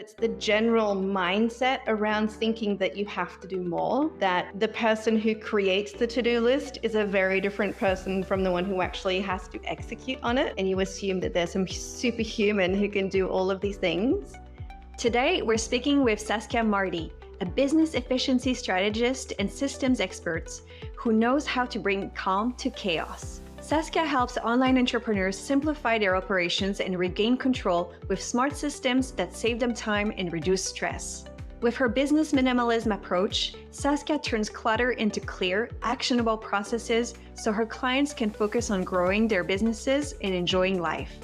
it's the general mindset around thinking that you have to do more, that the person who creates the to-do list is a very different person from the one who actually has to execute on it. And you assume that there's some superhuman who can do all of these things. Today, we're speaking with Saskia Mardi, a business efficiency strategist and systems expert who knows how to bring calm to chaos. Saskia helps online entrepreneurs simplify their operations and regain control with smart systems that save them time and reduce stress. With her business minimalism approach, Saskia turns clutter into clear, actionable processes so her clients can focus on growing their businesses and enjoying life.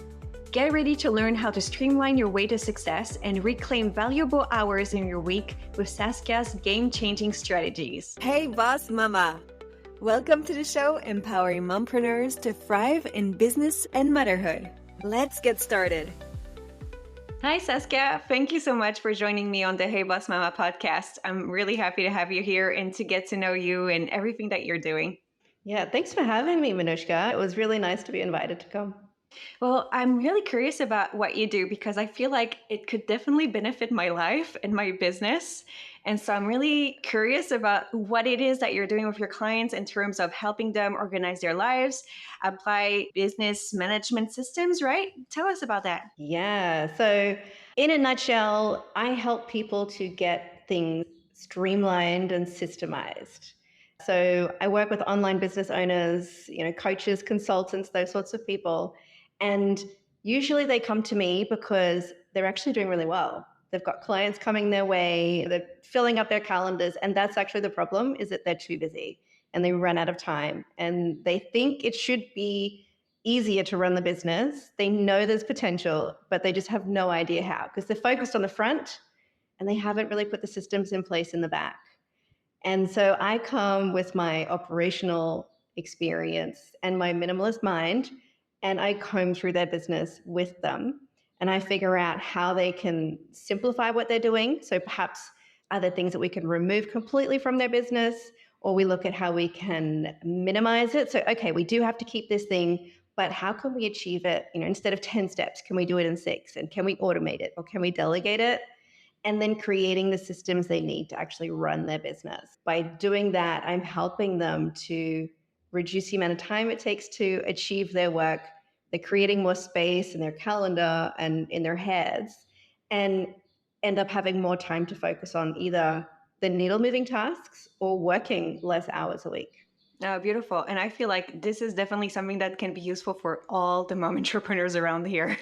Get ready to learn how to streamline your way to success and reclaim valuable hours in your week with Saskia's game-changing strategies. Hey, boss mama! Welcome to the show, empowering mompreneurs to thrive in business and motherhood. Let's get started. Hi, Saskia. Thank you so much for joining me on the Hey Boss Mama podcast. I'm really happy to have you here and to get to know you and everything that you're doing. Yeah, thanks for having me, Manushka. It was really nice to be invited to come. Well, I'm really curious about what you do because I feel like it could definitely benefit my life and my business. And so I'm really curious about what it is that you're doing with your clients in terms of helping them organize their lives, apply business management systems, right? Tell us about that. Yeah, so in a nutshell, I help people to get things streamlined and systemized. So I work with online business owners, coaches, consultants, those sorts of people. And usually they come to me because they're actually doing really well. They've got clients coming their way, they're filling up their calendars. And that's actually the problem, is that they're too busy and they run out of time. And they think it should be easier to run the business. They know there's potential, but they just have no idea how, because they're focused on the front and they haven't really put the systems in place in the back. And so I come with my operational experience and my minimalist mind, and I comb through their business with them. And I figure out how they can simplify what they're doing. So perhaps are there things that we can remove completely from their business, or we look at how we can minimize it. So, okay, we do have to keep this thing, but how can we achieve it? Instead of 10 steps, can we do it in 6? And can we automate it, or can we delegate it? And then creating the systems they need to actually run their business. By doing that, I'm helping them to reduce the amount of time it takes to achieve their work. They're creating more space in their calendar and in their heads, and end up having more time to focus on either the needle moving tasks or working less hours a week. Oh, beautiful. And I feel like this is definitely something that can be useful for all the mom entrepreneurs around here.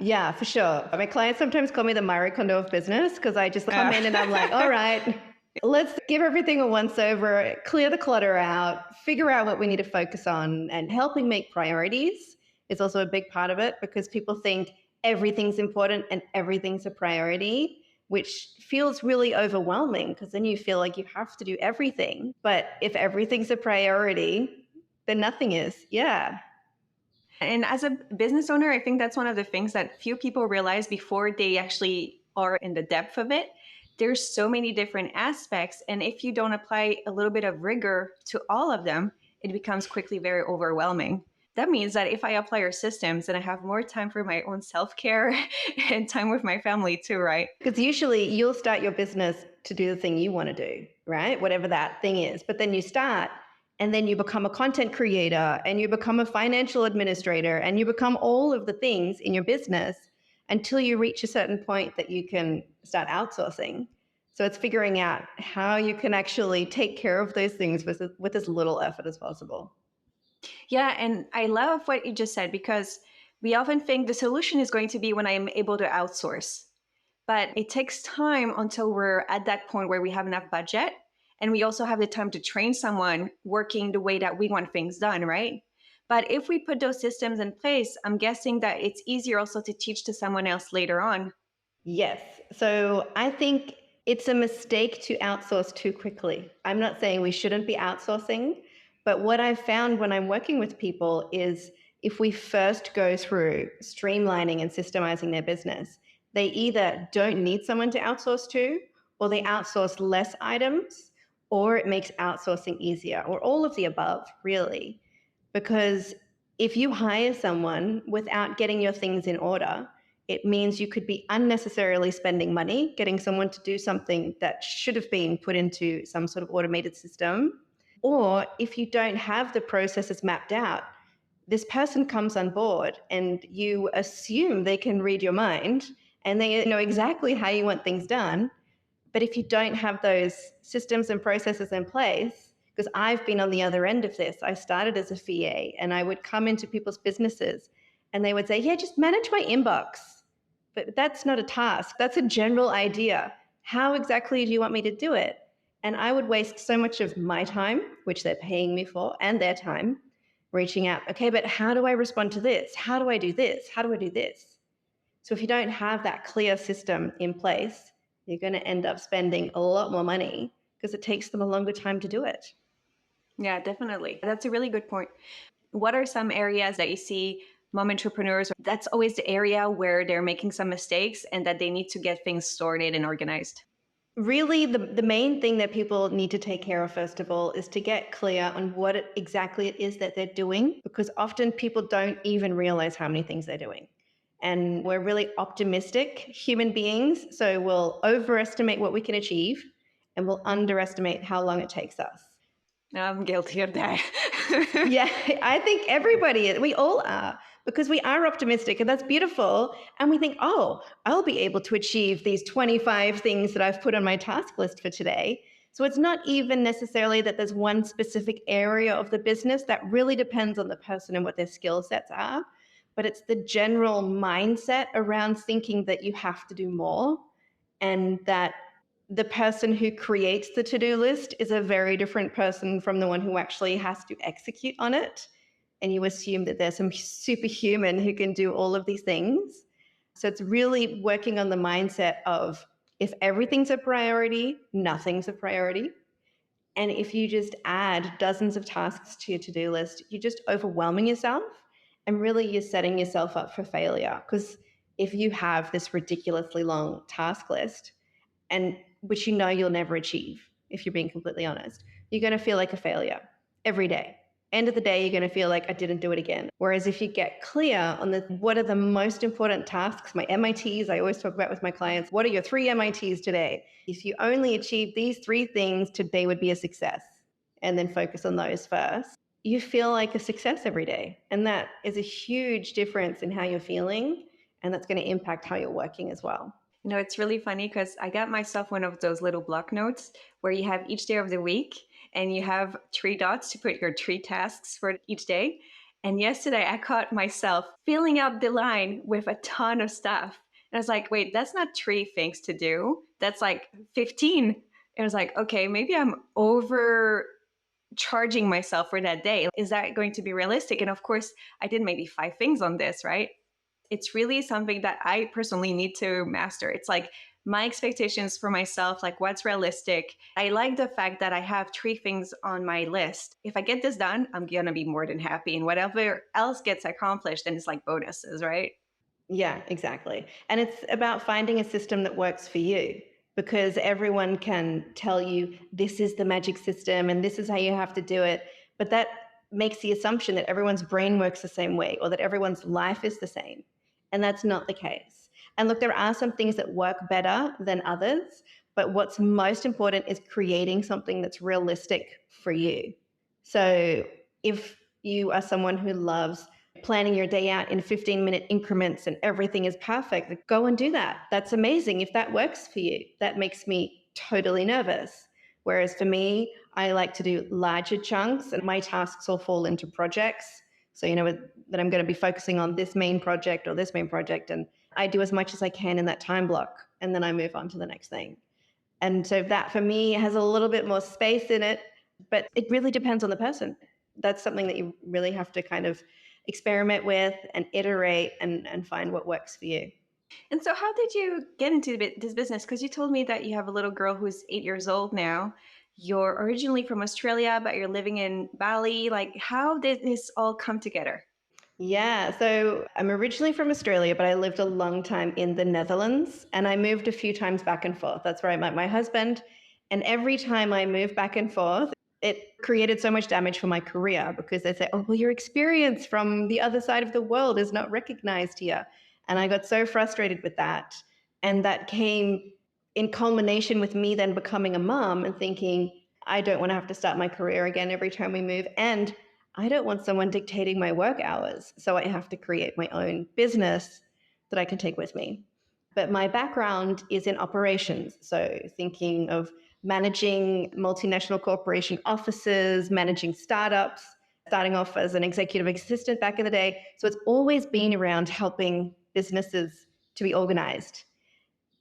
Yeah, for sure. My clients sometimes call me the Marie Kondo of business, because I just come in and I'm like, all right, let's give everything a once over, clear the clutter out, figure out what we need to focus on. And helping make priorities is also a big part of it, because people think everything's important and everything's a priority, which feels really overwhelming, because then you feel like you have to do everything. But if everything's a priority, then nothing is. Yeah. And as a business owner, I think that's one of the things that few people realize before they actually are in the depth of it. There's so many different aspects. And if you don't apply a little bit of rigor to all of them, it becomes quickly very overwhelming. That means that if I apply your systems, then I have more time for my own self-care and time with my family too, right? Because usually you'll start your business to do the thing you want to do, right? Whatever that thing is. But then you start and then you become a content creator and you become a financial administrator and you become all of the things in your business until you reach a certain point that you can start outsourcing. So it's figuring out how you can actually take care of those things with as little effort as possible. Yeah, and I love what you just said, because we often think the solution is going to be when I'm able to outsource. But it takes time until we're at that point where we have enough budget, and we also have the time to train someone working the way that we want things done, right? But if we put those systems in place, I'm guessing that it's easier also to teach to someone else later on. Yes. So I think it's a mistake to outsource too quickly. I'm not saying we shouldn't be outsourcing, but what I've found when I'm working with people is if we first go through streamlining and systemizing their business, they either don't need someone to outsource to, or they outsource less items, or it makes outsourcing easier, or all of the above, really. Because if you hire someone without getting your things in order, It means you could be unnecessarily spending money getting someone to do something that should have been put into some sort of automated system. Or if you don't have the processes mapped out, this person comes on board and you assume they can read your mind and they know exactly how you want things done. But if you don't have those systems and processes in place, because I've been on the other end of this, I started as a VA and I would come into people's businesses and they would say, yeah, just manage my inbox. But that's not a task. That's a general idea. How exactly do you want me to do it? And I would waste so much of my time, which they're paying me for, and their time, reaching out. Okay, but how do I respond to this? How do I do this? How do I do this? So if you don't have that clear system in place, you're going to end up spending a lot more money because it takes them a longer time to do it. Yeah, definitely. That's a really good point. What are some areas that you see mom entrepreneurs, that's always the area where they're making some mistakes and that they need to get things sorted and organized? Really, the main thing that people need to take care of, first of all, is to get clear on what exactly it is that they're doing, because often people don't even realize how many things they're doing. And we're really optimistic human beings, so we'll overestimate what we can achieve and we'll underestimate how long it takes us. I'm guilty of that. Yeah, I think everybody is. We all are, because we are optimistic and that's beautiful. And we think, oh, I'll be able to achieve these 25 things that I've put on my task list for today. So it's not even necessarily that there's one specific area of the business. That really depends on the person and what their skill sets are. But it's the general mindset around thinking that you have to do more, and that the person who creates the to-do list is a very different person from the one who actually has to execute on it. And you assume that there's some superhuman who can do all of these things. So it's really working on the mindset of, if everything's a priority, nothing's a priority. And if you just add dozens of tasks to your to-do list, you're just overwhelming yourself, and really you're setting yourself up for failure. Because if you have this ridiculously long task list, and which you know you'll never achieve, if you're being completely honest, you're going to feel like a failure every day. End of the day, you're going to feel like I didn't do it again. Whereas if you get clear on what are the most important tasks, my MITs, I always talk about with my clients, what are your 3 MITs today? If you only achieve these 3 things, today would be a success, and then focus on those first, you feel like a success every day. And that is a huge difference in how you're feeling, and that's going to impact how you're working as well. You know, it's really funny because I got myself one of those little block notes where you have each day of the week and you have 3 dots to put your 3 tasks for each day. And yesterday I caught myself filling up the line with a ton of stuff. And I was like, wait, that's not 3 things to do. That's like 15. And I was like, okay, maybe I'm overcharging myself for that day. Is that going to be realistic? And of course, I did maybe 5 things on this, right? It's really something that I personally need to master. It's like my expectations for myself, like what's realistic. I like the fact that I have 3 things on my list. If I get this done, I'm going to be more than happy. And whatever else gets accomplished, then it's like bonuses, right? Yeah, exactly. And it's about finding a system that works for you, because everyone can tell you this is the magic system and this is how you have to do it. But that makes the assumption that everyone's brain works the same way, or that everyone's life is the same. And that's not the case. And look, there are some things that work better than others, but what's most important is creating something that's realistic for you. So if you are someone who loves planning your day out in 15-minute increments and everything is perfect, go and do that. That's amazing. If that works for you, that makes me totally nervous. Whereas for me, I like to do larger chunks, and my tasks all fall into projects. So, that I'm going to be focusing on this main project or this main project, and I do as much as I can in that time block, and then I move on to the next thing. And so that for me has a little bit more space in it, but it really depends on the person. That's something that you really have to kind of experiment with and iterate and find what works for you. And so how did you get into this business? Because you told me that you have a little girl who's 8 years old now. You're originally from Australia, but you're living in Bali. Like, how did this all come together? Yeah, so I'm originally from Australia, but I lived a long time in the Netherlands, and I moved a few times back and forth. That's where I met my husband. And every time I moved back and forth, it created so much damage for my career, because they say, oh, well, your experience from the other side of the world is not recognized here. And I got so frustrated with that. And that came in culmination with me then becoming a mom and thinking, I don't want to have to start my career again every time we move. And I don't want someone dictating my work hours. So I have to create my own business that I can take with me. But my background is in operations. So thinking of managing multinational corporation offices, managing startups, starting off as an executive assistant back in the day. So it's always been around helping businesses to be organized.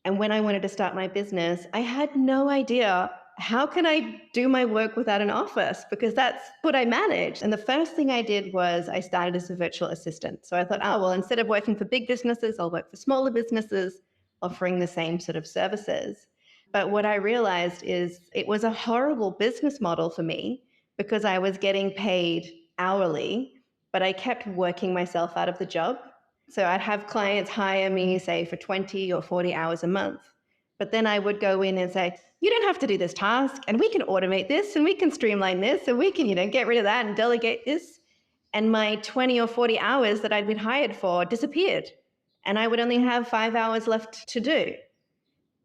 And when I wanted to start my business, I had no idea, how can I do my work without an office? Because that's what I manage. And the first thing I did was I started as a virtual assistant. So I thought, oh, well, instead of working for big businesses, I'll work for smaller businesses offering the same sort of services. But what I realized is it was a horrible business model for me because I was getting paid hourly, but I kept working myself out of the job. So I'd have clients hire me, say, for 20 or 40 hours a month. But then I would go in and say, you don't have to do this task, and we can automate this, and we can streamline this, and we can, get rid of that and delegate this. And my 20 or 40 hours that I'd been hired for disappeared. And I would only have 5 hours left to do.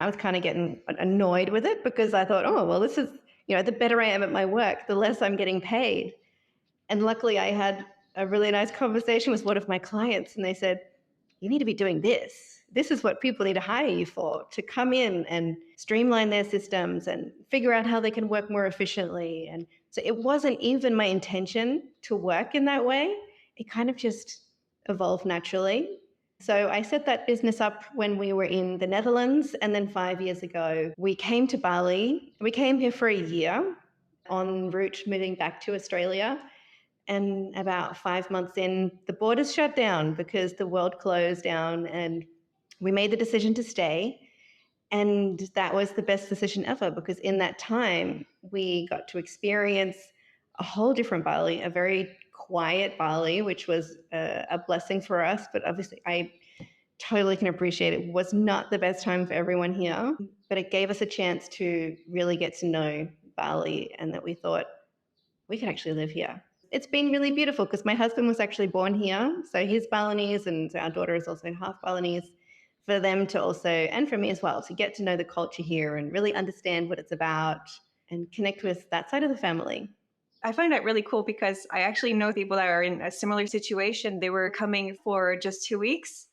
I was kind of getting annoyed with it because I thought, oh, well, this is, the better I am at my work, the less I'm getting paid. And luckily I had a really nice conversation with one of my clients, and they said, you need to be doing this. This is what people need to hire you for, to come in and streamline their systems and figure out how they can work more efficiently. And so it wasn't even my intention to work in that way. It kind of just evolved naturally. So I set that business up when we were in the Netherlands. And then 5 years ago, we came to Bali. We came here for a year en route moving back to Australia. And about 5 months in, the borders shut down because the world closed down, and we made the decision to stay. And that was the best decision ever, because in that time, we got to experience a whole different Bali, a very quiet Bali, which was a blessing for us. But obviously, I totally can appreciate it was not the best time for everyone here, but it gave us a chance to really get to know Bali, and that we thought we could actually live here. It's been really beautiful because my husband was actually born here. So he's Balinese, and our daughter is also half Balinese. For them to also, and for me as well, to get to know the culture here and really understand what it's about and connect with that side of the family. I find that really cool because I actually know people that are in a similar situation. They were coming for just 2 weeks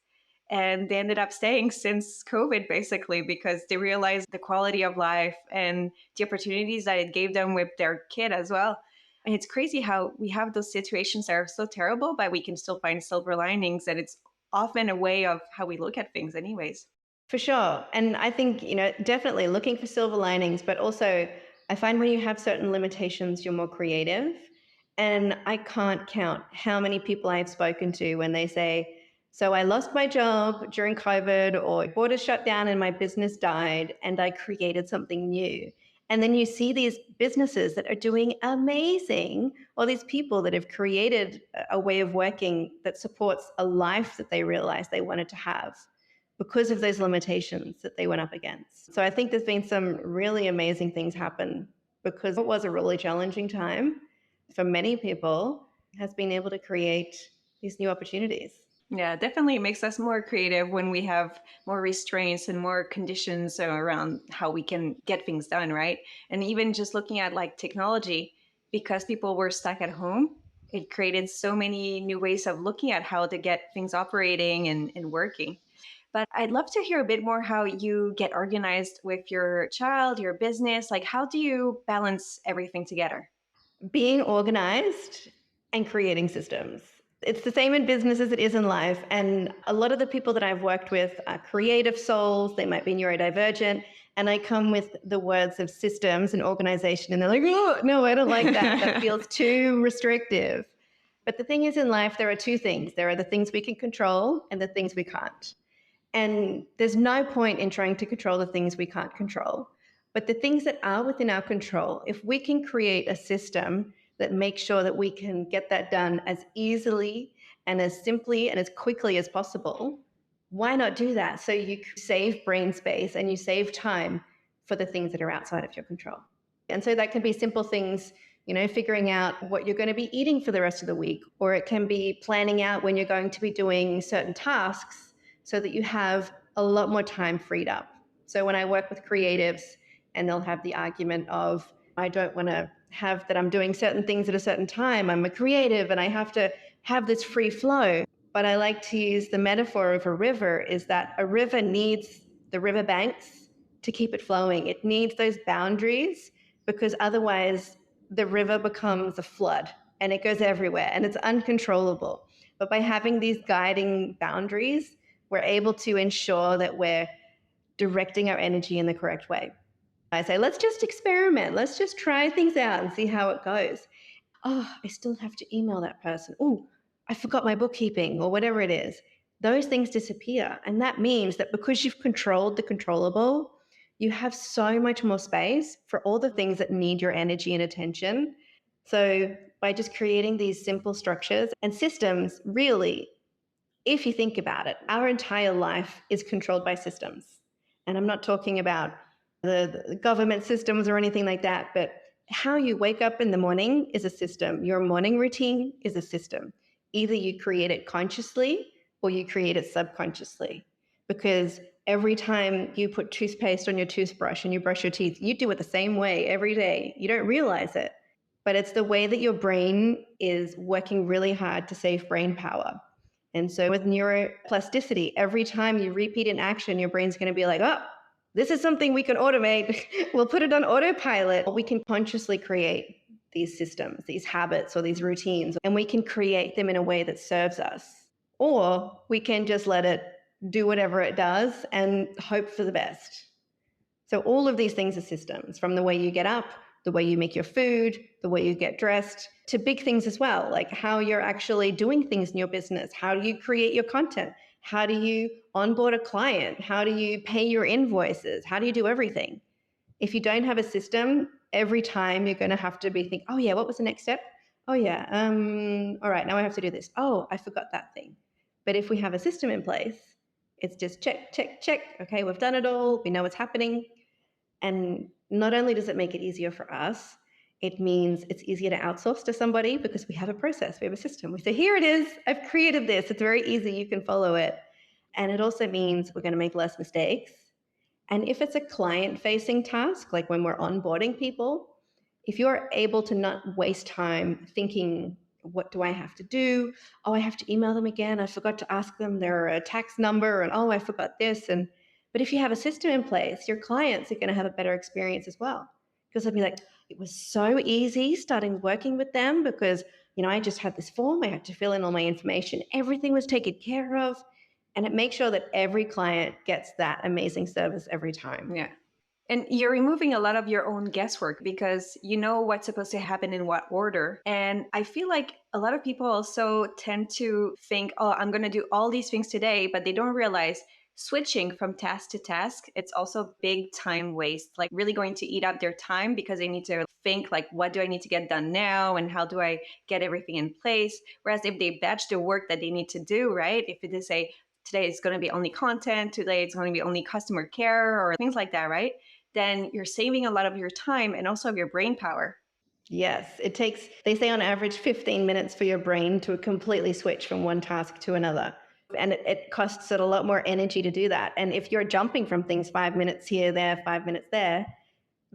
and they ended up staying since COVID, basically, because they realized the quality of life and the opportunities that it gave them with their kid as well. And it's crazy how we have those situations that are so terrible, but we can still find silver linings. And it's often a way of how we look at things anyways. For sure. And I think, definitely looking for silver linings, but also I find when you have certain limitations, you're more creative. And I can't count how many people I've spoken to when they say, so I lost my job during COVID, or borders shut down and my business died, and I created something new. And then you see these businesses that are doing amazing, or these people that have created a way of working that supports a life that they realized they wanted to have because of those limitations that they went up against. So I think there's been some really amazing things happen because it was a really challenging time for many people, has been able to create these new opportunities. Yeah, definitely it makes us more creative when we have more restraints and more conditions around how we can get things done, right? And even just looking at like technology, because people were stuck at home, it created so many new ways of looking at how to get things operating and working. But I'd love to hear a bit more how you get organized with your child, your business. Like, how do you balance everything together? Being organized and creating systems. It's the same in business as it is in life. And a lot of the people that I've worked with are creative souls. They might be neurodivergent. And I come with the words of systems and organization. And they're like, oh, no, I don't like that. That feels too restrictive. But the thing is, in life, there are two things. There are the things we can control and the things we can't. And there's no point in trying to control the things we can't control. But the things that are within our control, if we can create a system that makes sure that we can get that done as easily and as simply and as quickly as possible, why not do that? So you save brain space and you save time for the things that are outside of your control. And so that can be simple things, figuring out what you're going to be eating for the rest of the week, or it can be planning out when you're going to be doing certain tasks so that you have a lot more time freed up. So when I work with creatives and they'll have the argument of, I don't want to have that I'm doing certain things at a certain time. I'm a creative and I have to have this free flow. But I like to use the metaphor of a river, is that a river needs the riverbanks to keep it flowing. It needs those boundaries, because otherwise the river becomes a flood and it goes everywhere and it's uncontrollable. But by having these guiding boundaries, we're able to ensure that we're directing our energy in the correct way. I say, let's just experiment. Let's just try things out and see how it goes. Oh, I still have to email that person. Oh, I forgot my bookkeeping, or whatever it is. Those things disappear. And that means that because you've controlled the controllable, you have so much more space for all the things that need your energy and attention. So by just creating these simple structures and systems, really, if you think about it, our entire life is controlled by systems. And I'm not talking about the government systems or anything like that, but how you wake up in the morning is a system. Your morning routine is a system. Either you create it consciously or you create it subconsciously, because every time you put toothpaste on your toothbrush and you brush your teeth, you do it the same way every day. You don't realize it, but it's the way that your brain is working really hard to save brain power. And so with neuroplasticity, every time you repeat an action, your brain's going to be like, oh, this is something we can automate. We'll put it on autopilot. We can consciously create these systems, these habits, or these routines, and we can create them in a way that serves us. Or we can just let it do whatever it does and hope for the best. So all of these things are systems, from the way you get up, the way you make your food, the way you get dressed, to big things as well, like how you're actually doing things in your business. How do you create your content? How do you onboard a client? How do you pay your invoices? How do you do everything? If you don't have a system, every time you're going to have to be thinking, oh yeah, what was the next step? Oh yeah, all right, now I have to do this. Oh, I forgot that thing. But if we have a system in place, it's just check, check, check. Okay, we've done it all. We know what's happening. And not only does it make it easier for us, it means it's easier to outsource to somebody, because we have a process, we have a system. We say, here it is, I've created this. It's very easy, you can follow it. And it also means we're going to make less mistakes. And if it's a client-facing task, like when we're onboarding people, if you're able to not waste time thinking, what do I have to do? Oh, I have to email them again. I forgot to ask them their tax number, and oh, I forgot this. But if you have a system in place, your clients are going to have a better experience as well, because they'll be like, it was so easy starting working with them, because, I just had this form, I had to fill in all my information, everything was taken care of. And it makes sure that every client gets that amazing service every time. Yeah. And you're removing a lot of your own guesswork, because you know what's supposed to happen in what order. And I feel like a lot of people also tend to think, oh, I'm going to do all these things today, but they don't realize switching from task to task, it's also big time waste, like really going to eat up their time, because they need to think like, what do I need to get done now? And how do I get everything in place? Whereas if they batch the work that they need to do, right? If it is today it's going to be only content, today it's going to be only customer care or things like that, right? Then you're saving a lot of your time and also of your brain power. Yes, it takes, they say on average 15 minutes for your brain to completely switch from one task to another. And it costs it a lot more energy to do that. And if you're jumping from things 5 minutes here, there, 5 minutes there,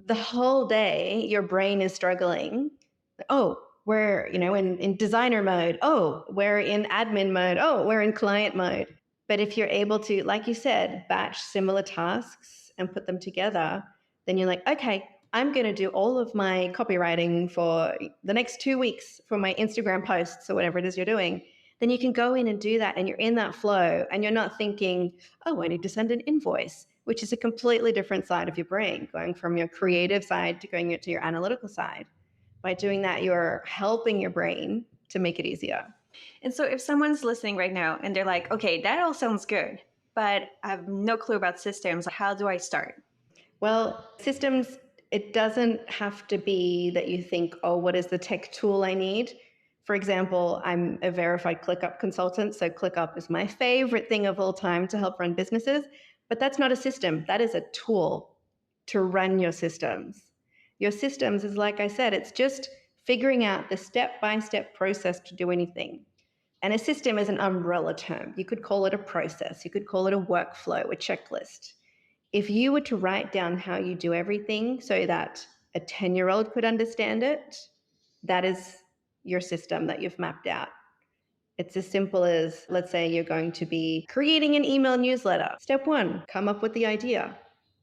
the whole day your brain is struggling. Oh, we're in designer mode. Oh, we're in admin mode. Oh, we're in client mode. But if you're able to, like you said, batch similar tasks and put them together, then you're like, okay, I'm going to do all of my copywriting for the next 2 weeks for my Instagram posts or whatever it is you're doing. Then you can go in and do that, and you're in that flow, and you're not thinking, oh, I need to send an invoice, which is a completely different side of your brain, going from your creative side to going to your analytical side. By doing that, you're helping your brain to make it easier. And so if someone's listening right now and they're like, okay, that all sounds good, but I have no clue about systems, how do I start? Well, systems, it doesn't have to be that you think, oh, what is the tech tool I need? For example, I'm a verified ClickUp consultant, so ClickUp is my favorite thing of all time to help run businesses, but that's not a system. That is a tool to run your systems. Your systems is, like I said, it's just figuring out the step-by-step process to do anything. And a system is an umbrella term. You could call it a process. You could call it a workflow, a checklist. If you were to write down how you do everything so that a 10-year-old could understand it, that is your system that you've mapped out. It's as simple as, let's say you're going to be creating an email newsletter. Step 1, come up with the idea.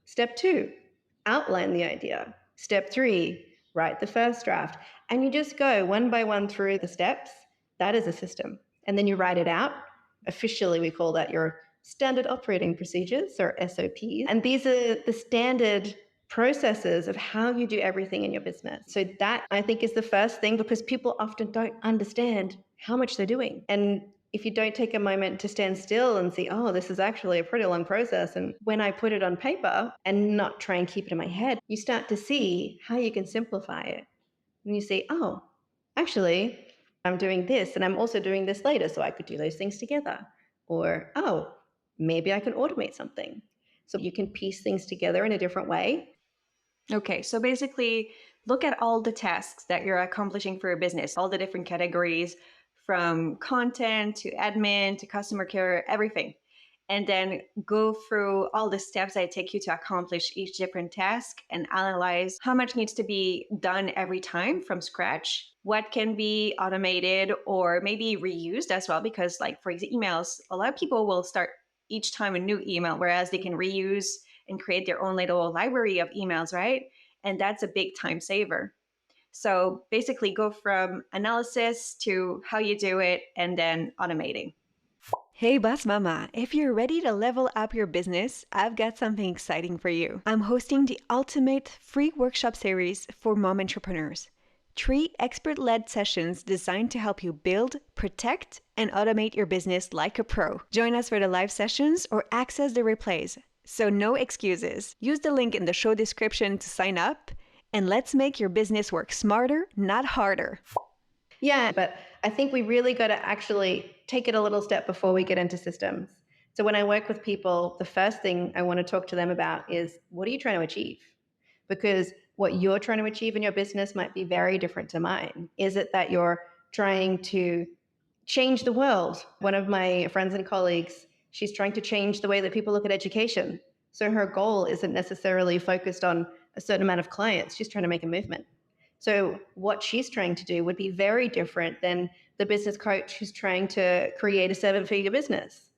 Step 2, outline the idea. Step 3, write the first draft. And you just go one by one through the steps. That is a system. And then you write it out. Officially, we call that your standard operating procedures, or SOPs. And these are the standard processes of how you do everything in your business. So that, I think, is the first thing, because people often don't understand how much they're doing. And if you don't take a moment to stand still and see, oh, this is actually a pretty long process, and when I put it on paper and not try and keep it in my head, you start to see how you can simplify it. And you see, oh, actually, I'm doing this and I'm also doing this later, so I could do those things together. Or, oh, maybe I can automate something. So you can piece things together in a different way. Okay, so basically look at all the tasks that you're accomplishing for your business, all the different categories, from content to admin to customer care, everything. And then go through all the steps that take you to accomplish each different task and analyze how much needs to be done every time from scratch, what can be automated or maybe reused as well. Because like for emails, a lot of people will start each time a new email, whereas they can reuse and create their own little library of emails, right? And that's a big time saver. So basically go from analysis to how you do it and then automating. Hey Boss Mama, if you're ready to level up your business, I've got something exciting for you. I'm hosting the ultimate free workshop series for mom entrepreneurs. 3 expert-led sessions designed to help you build, protect, and automate your business like a pro. Join us for the live sessions or access the replays. So no excuses. Use the link in the show description to sign up, and let's make your business work smarter, not harder. Yeah, but I think we really got to actually take it a little step before we get into systems. So when I work with people, the first thing I want to talk to them about is, what are you trying to achieve? Because what you're trying to achieve in your business might be very different to mine. Is it that you're trying to change the world? One of my friends and colleagues, she's trying to change the way that people look at education. So her goal isn't necessarily focused on a certain amount of clients. She's trying to make a movement. So what she's trying to do would be very different than the business coach who's trying to create a 7-figure business.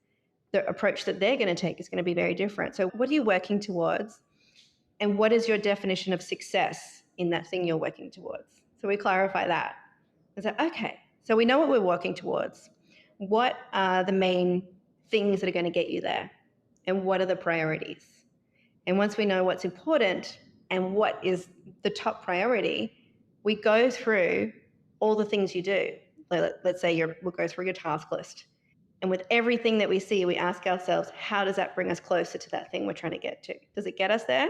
The approach that they're going to take is going to be very different. So what are you working towards? And what is your definition of success in that thing you're working towards? So we clarify that. I say, okay, so we know what we're working towards. What are the main things that are going to get you there? And what are the priorities? And once we know what's important and what is the top priority, we go through all the things you do. Let's say we'll go through your task list. And with everything that we see, we ask ourselves, how does that bring us closer to that thing we're trying to get to? Does it get us there?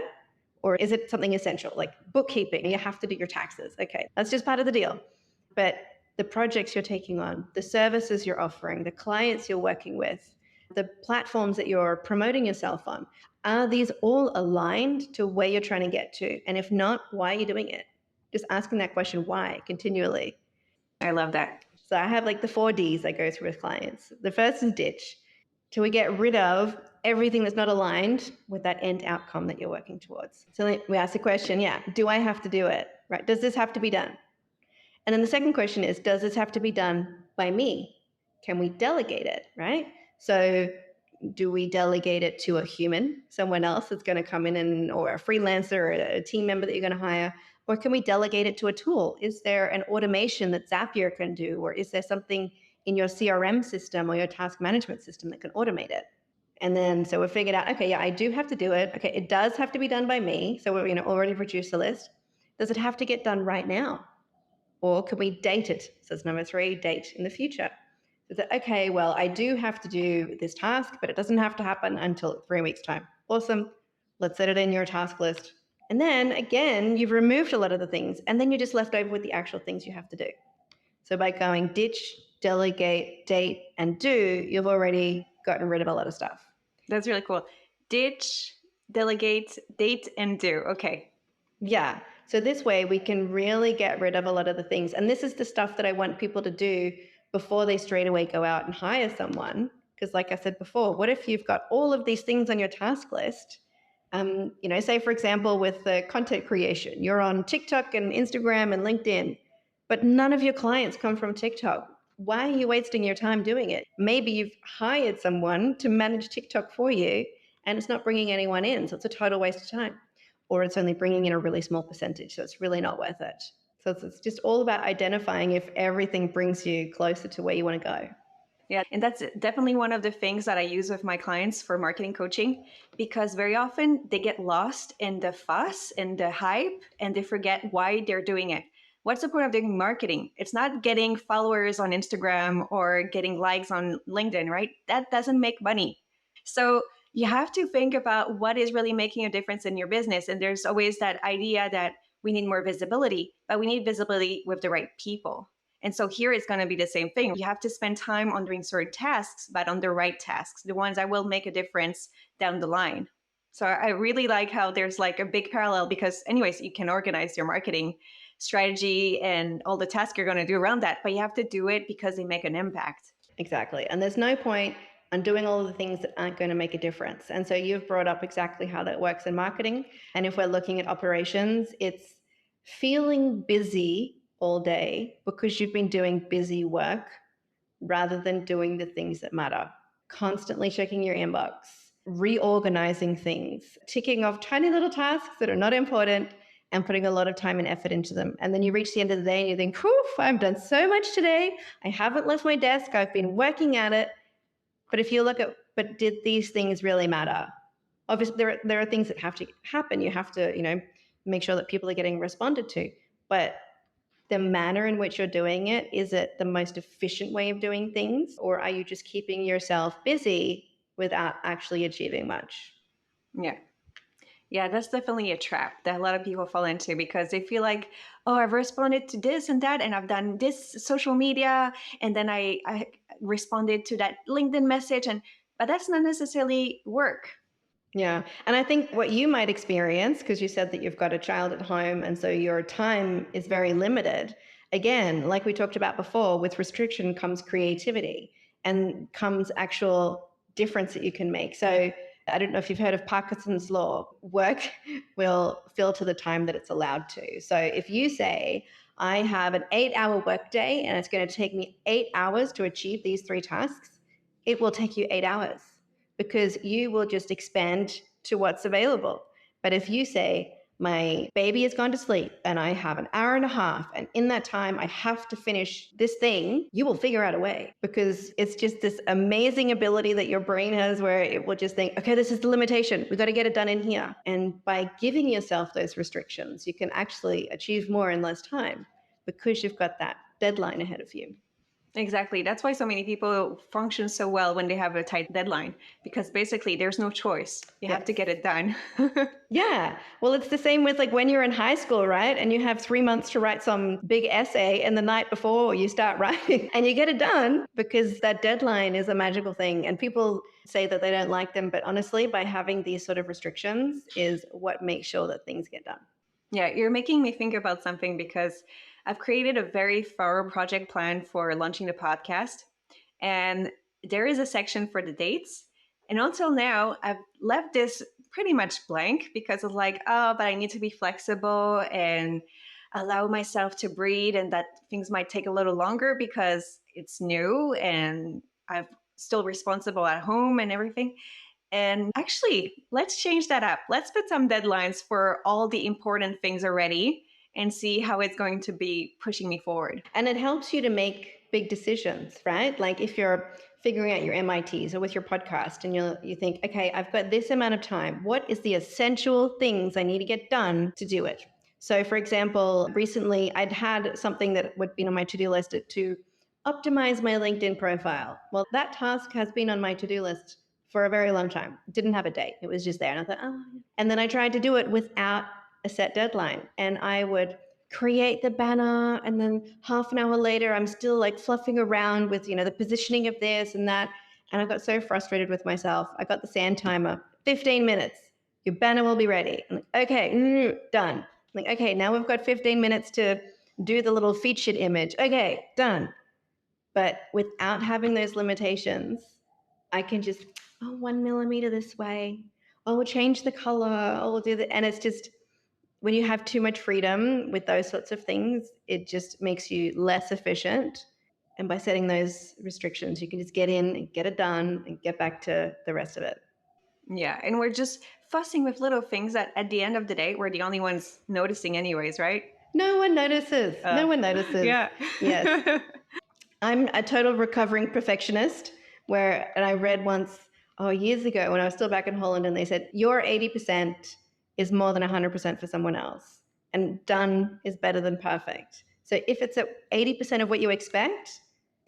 Or is it something essential, like bookkeeping? You have to do your taxes. Okay, that's just part of the deal. But the projects you're taking on, the services you're offering, the clients you're working with, the platforms that you're promoting yourself on, are these all aligned to where you're trying to get to? And if not, why are you doing it? Just asking that question, why, continually. I love that. So I have like the 4 Ds I go through with clients. The first is ditch. Till we get rid of everything that's not aligned with that end outcome that you're working towards. So we ask the question, do I have to do it? Right? Does this have to be done? And then the second question is, does this have to be done by me? Can we delegate it? Right? So do we delegate it to a human, someone else that's going to come in or a freelancer or a team member that you're going to hire? Or can we delegate it to a tool? Is there an automation that Zapier can do? Or is there something in your CRM system or your task management system that can automate it? And then, so we figured out, okay, I do have to do it. Okay, it does have to be done by me. So we're already produced a list. Does it have to get done right now? Or can we date it? So it's number 3, date in the future. So that, okay, well, I do have to do this task, but it doesn't have to happen until 3 weeks' time. Awesome. Let's set it in your task list. And then again, you've removed a lot of the things, and then you're just left over with the actual things you have to do. So by going ditch, delegate, date, and do, you've already gotten rid of a lot of stuff. That's really cool. Ditch, delegate, date, and do. Okay. Yeah. So this way we can really get rid of a lot of the things. And this is the stuff that I want people to do before they straight away go out and hire someone. Because like I said before, what if you've got all of these things on your task list? Say for example, with the content creation, you're on TikTok and Instagram and LinkedIn, but none of your clients come from TikTok. Why are you wasting your time doing it? Maybe you've hired someone to manage TikTok for you and it's not bringing anyone in. So it's a total waste of time, or it's only bringing in a really small percentage. So it's really not worth it. So it's just all about identifying if everything brings you closer to where you want to go. Yeah, and that's definitely one of the things that I use with my clients for marketing coaching, because very often they get lost in the fuss and the hype and they forget why they're doing it. What's the point of doing marketing? It's not getting followers on Instagram or getting likes on LinkedIn, right? That doesn't make money. So you have to think about what is really making a difference in your business. And there's always that idea that we need more visibility, but we need visibility with the right people. And so here it's going to be the same thing. You have to spend time on doing certain tasks, but on the right tasks, the ones that will make a difference down the line. So I really like how there's like a big parallel, because anyways, you can organize your marketing strategy and all the tasks you're going to do around that, but you have to do it because they make an impact. Exactly. And there's no point on doing all of the things that aren't going to make a difference. And so you've brought up exactly how that works in marketing. And if we're looking at operations, it's feeling busy all day because you've been doing busy work rather than doing the things that matter. Constantly checking your inbox, reorganizing things, ticking off tiny little tasks that are not important and putting a lot of time and effort into them. And then you reach the end of the day and you think, whew, I've done so much today. I haven't left my desk. I've been working at it. But if you look at, but did these things really matter? Obviously, there are things that have to happen. You have to, make sure that people are getting responded to. But the manner in which you're doing it, is it the most efficient way of doing things? Or are you just keeping yourself busy without actually achieving much? Yeah. Yeah, that's definitely a trap that a lot of people fall into, because they feel like, oh, I've responded to this and that, and I've done this social media, and then I responded to that LinkedIn message, but that's not necessarily work. Yeah. And I think what you might experience, because you said that you've got a child at home and so your time is very limited. Again, like we talked about before, with restriction comes creativity and comes actual difference that you can make. So I don't know if you've heard of Parkinson's law. Work will filter the time that it's allowed to. So if you say, I have an 8-hour workday and it's going to take me 8 hours to achieve these 3 tasks, it will take you 8 hours, because you will just expand to what's available. But if you say, my baby has gone to sleep and I have an hour and a half, and in that time I have to finish this thing, you will figure out a way, because it's just this amazing ability that your brain has where it will just think, okay, this is the limitation. We've got to get it done in here. And by giving yourself those restrictions, you can actually achieve more in less time because you've got that deadline ahead of you. Exactly. That's why so many people function so well when they have a tight deadline, because basically there's no choice. You have to get it done. Yeah. Well, it's the same with like when you're in high school, right? And you have 3 months to write some big essay, and the night before you start writing and you get it done, because that deadline is a magical thing. And people say that they don't like them, but honestly, by having these sort of restrictions is what makes sure that things get done. Yeah, you're making me think about something, because I've created a very thorough project plan for launching the podcast. And there is a section for the dates. And until now, I've left this pretty much blank, because it's like, oh, but I need to be flexible and allow myself to breathe, and that things might take a little longer because it's new and I'm still responsible at home and everything. And actually, let's change that up. Let's put some deadlines for all the important things already and see how it's going to be pushing me forward. And it helps you to make big decisions, right? Like if you're figuring out your MITs or with your podcast and you think, okay, I've got this amount of time. What is the essential things I need to get done to do it? So for example, recently I'd had something that would be on my to-do list to optimize my LinkedIn profile. Well, that task has been on my to-do list for a very long time. Didn't have a date. It was just there. And I thought, oh. And then I tried to do it without a set deadline. And I would create the banner, and then half an hour later, I'm still like fluffing around with, the positioning of this and that. And I got so frustrated with myself. I got the sand timer, 15 minutes. Your banner will be ready. I'm like, okay, done. I'm like, okay, now we've got 15 minutes to do the little featured image. Okay, done. But without having those limitations, I can just, 1 millimeter this way. Oh, we'll change the color. Oh, we'll do that. And it's just, when you have too much freedom with those sorts of things, it just makes you less efficient. And by setting those restrictions, you can just get in and get it done and get back to the rest of it. Yeah, and we're just fussing with little things that at the end of the day, we're the only ones noticing anyways, right? No one notices. No one notices. Yeah. Yes. I'm a total recovering perfectionist and I read once, years ago when I was still back in Holland, and they said, your 80% is more than 100% for someone else. And done is better than perfect. So if it's at 80% of what you expect,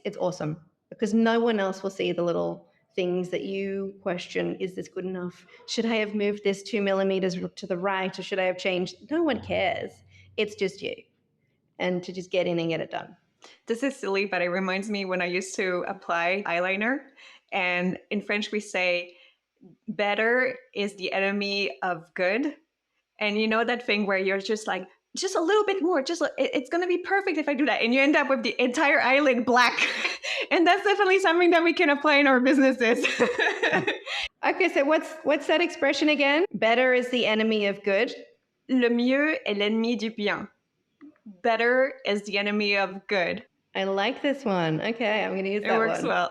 it's awesome, because no one else will see the little things that you question. Is this good enough? Should I have moved this 2 millimeters to the right, or should I have changed? No one cares. It's just you. And to just get in and get it done. This is silly, but it reminds me when I used to apply eyeliner. And in French, we say, better is the enemy of good. And you know that thing where you're just like, just a little bit more, it's going to be perfect if I do that. And you end up with the entire eyelid black. And that's definitely something that we can apply in our businesses. Okay, so what's that expression again? Better is the enemy of good. Le mieux est l'ennemi du bien. Better is the enemy of good. I like this one. Okay, I'm going to use that one. It works well.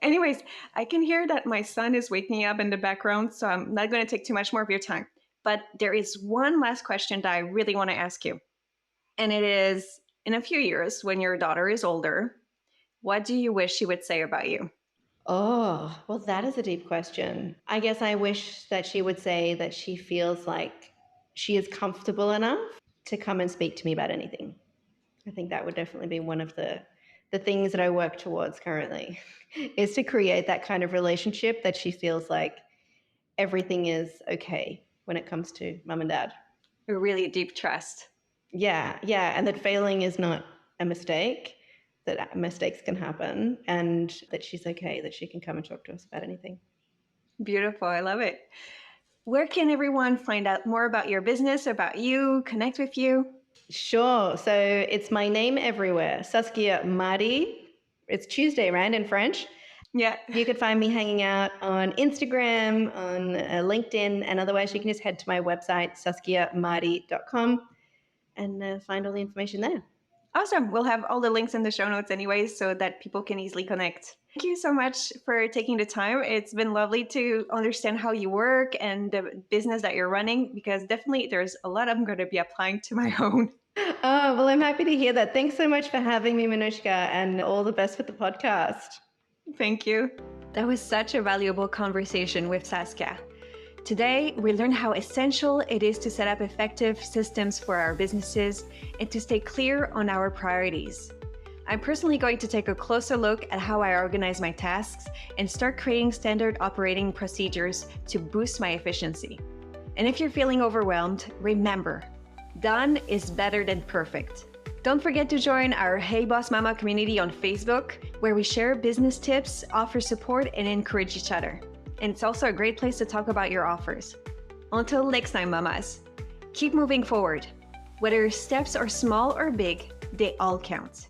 Anyways, I can hear that my son is waking up in the background, so I'm not going to take too much more of your time. But there is one last question that I really want to ask you. And it is, in a few years, when your daughter is older, what do you wish she would say about you? Oh, well, that is a deep question. I guess I wish that she would say that she feels like she is comfortable enough to come and speak to me about anything. I think that would definitely be one of the things that I work towards currently, is to create that kind of relationship that she feels like everything is okay when it comes to mom and dad. A really deep trust. Yeah. And that failing is not a mistake, that mistakes can happen, and that she's okay, that she can come and talk to us about anything. Beautiful. I love it. Where can everyone find out more about your business, about you, connect with you? Sure. So it's my name everywhere, Saskia Mardi. It's Tuesday, right, in French? Yeah. You could find me hanging out on Instagram, on LinkedIn, and otherwise you can just head to my website, saskiamardi.com, and find all the information there. Awesome. We'll have all the links in the show notes anyways, so that people can easily connect. Thank you so much for taking the time. It's been lovely to understand how you work and the business that you're running, because definitely there's a lot I'm going to be applying to my own. Oh, well, I'm happy to hear that. Thanks so much for having me, Manushka, and all the best with the podcast. Thank you. That was such a valuable conversation with Saskia. Today, we learned how essential it is to set up effective systems for our businesses and to stay clear on our priorities. I'm personally going to take a closer look at how I organize my tasks and start creating standard operating procedures to boost my efficiency. And if you're feeling overwhelmed, remember, done is better than perfect. Don't forget to join our Hey Boss Mama community on Facebook, where we share business tips, offer support, and encourage each other. And it's also a great place to talk about your offers. Until next time, mamas, keep moving forward. Whether your steps are small or big, they all count.